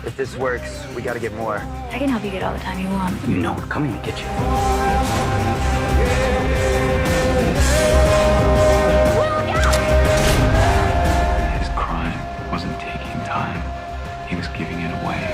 If this works, we gotta get more. I can help you get all the time you want. You know we're coming to get you. His crime wasn't taking time. He was giving it away.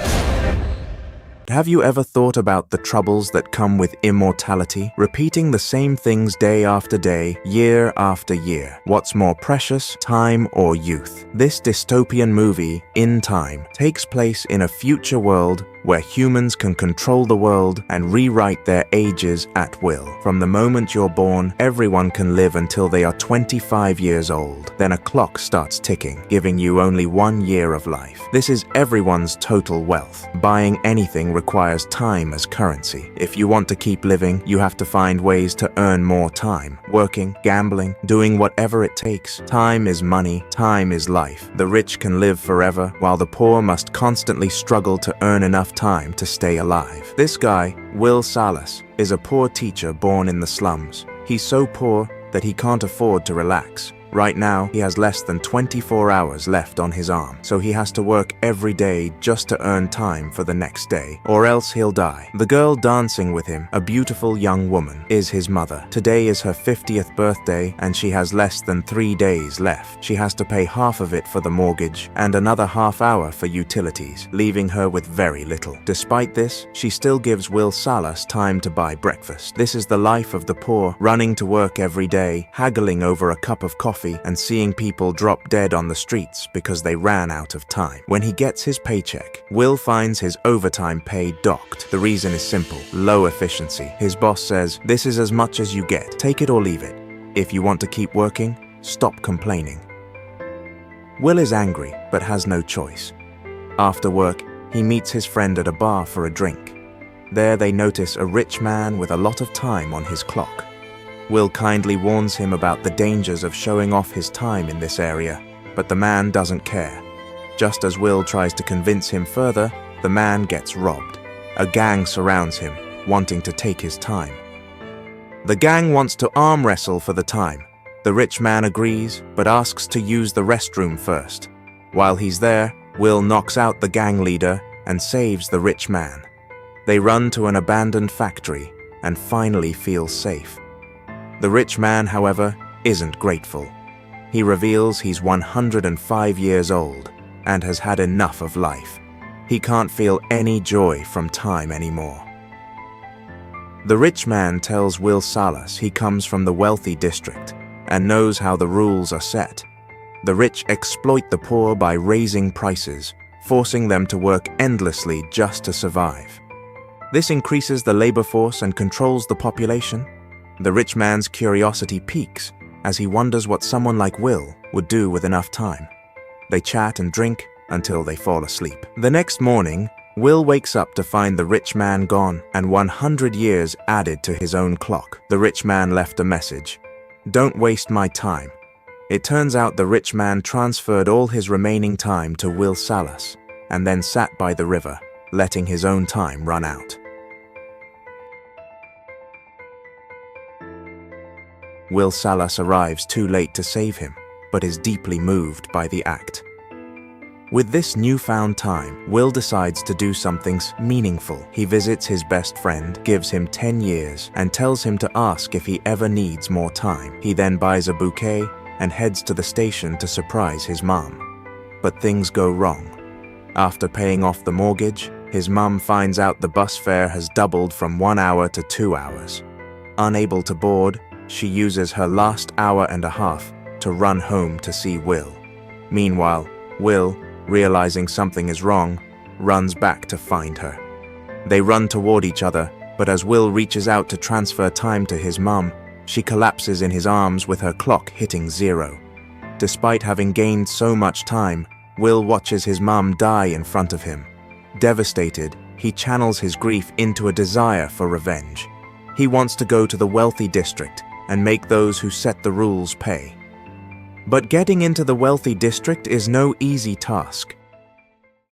Have you ever thought about the troubles that come with immortality? Repeating the same things day after day, year after year. What's more precious, time or youth? This dystopian movie, In Time, takes place in a future world where humans can control the world and rewrite their ages at will. From the moment you're born, everyone can live until they are 25 years old. Then a clock starts ticking, giving you only 1 year of life. This is everyone's total wealth. Buying anything requires time as currency. If you want to keep living, you have to find ways to earn more time. Working, gambling, doing whatever it takes. Time is money, time is life. The rich can live forever, while the poor must constantly struggle to earn enough time to stay alive. This guy, Will Salas, is a poor teacher born in the slums. He's so poor that he can't afford to relax. Right now, he has less than 24 hours left on his arm, so he has to work every day just to earn time for the next day, or else he'll die. The girl dancing with him, a beautiful young woman, is his mother. Today is her 50th birthday, and she has less than 3 days left. She has to pay half of it for the mortgage and another half hour for utilities, leaving her with very little. Despite this, she still gives Will Salas time to buy breakfast. This is the life of the poor, running to work every day, haggling over a cup of coffee, and seeing people drop dead on the streets because they ran out of time. When he gets his paycheck, Will finds his overtime pay docked. The reason is simple: low efficiency. His boss says, "This is as much as you get. Take it or leave it. If you want to keep working, stop complaining." Will is angry, but has no choice. After work, he meets his friend at a bar for a drink. There they notice a rich man with a lot of time on his clock. Will kindly warns him about the dangers of showing off his time in this area, but the man doesn't care. Just as Will tries to convince him further, the man gets robbed. A gang surrounds him, wanting to take his time. The gang wants to arm wrestle for the time. The rich man agrees, but asks to use the restroom first. While he's there, Will knocks out the gang leader and saves the rich man. They run to an abandoned factory and finally feel safe. The rich man, however, isn't grateful. He reveals he's 105 years old and has had enough of life. He can't feel any joy from time anymore. The rich man tells Will Salas he comes from the wealthy district and knows how the rules are set. The rich exploit the poor by raising prices, forcing them to work endlessly just to survive. This increases the labor force and controls the population. The rich man's curiosity peaks as he wonders what someone like Will would do with enough time. They chat and drink until they fall asleep. The next morning, Will wakes up to find the rich man gone and 100 years added to his own clock. The rich man left a message: "Don't waste my time." It turns out the rich man transferred all his remaining time to Will Salas and then sat by the river, letting his own time run out. Will Salas arrives too late to save him, but is deeply moved by the act. With this newfound time, Will decides to do something meaningful. He visits his best friend, gives him 10 years, and tells him to ask if he ever needs more time. He then buys a bouquet and heads to the station to surprise his mom. But things go wrong. After paying off the mortgage, his mom finds out the bus fare has doubled from 1 hour to 2 hours. Unable to board, she uses her last hour and a half to run home to see Will. Meanwhile, Will, realizing something is wrong, runs back to find her. They run toward each other, but as Will reaches out to transfer time to his mom, she collapses in his arms with her clock hitting 0. Despite having gained so much time, Will watches his mom die in front of him. Devastated, he channels his grief into a desire for revenge. He wants to go to the wealthy district and make those who set the rules pay. But getting into the wealthy district is no easy task.